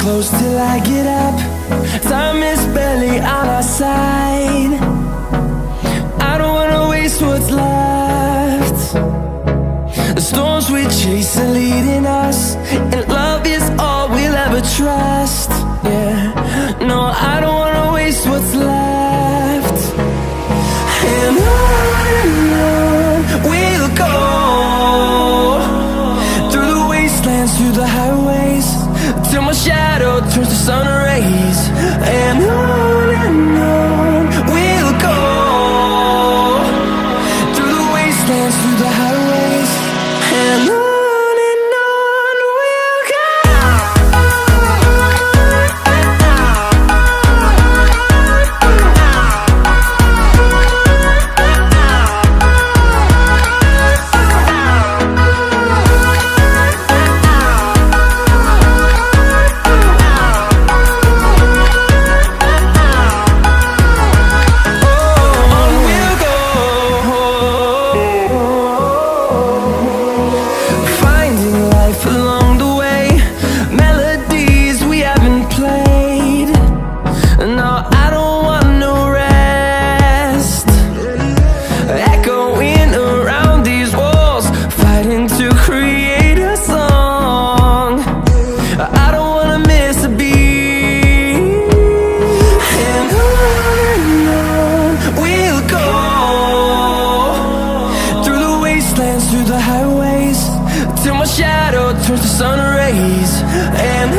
Close till I get up. Time is barely on our side. I don't wanna waste what's left. The storms we chase are leading us, and love is all we'll ever trust. Yeah, no, I don't wanna waste what's left. And on we'll go, through the wastelands, through the highways, till my shadow turns to sun rays. And on we'll go, through the wastelands, through the highways, and on we'll go. Through the highways, till my shadow turns to sun rays. And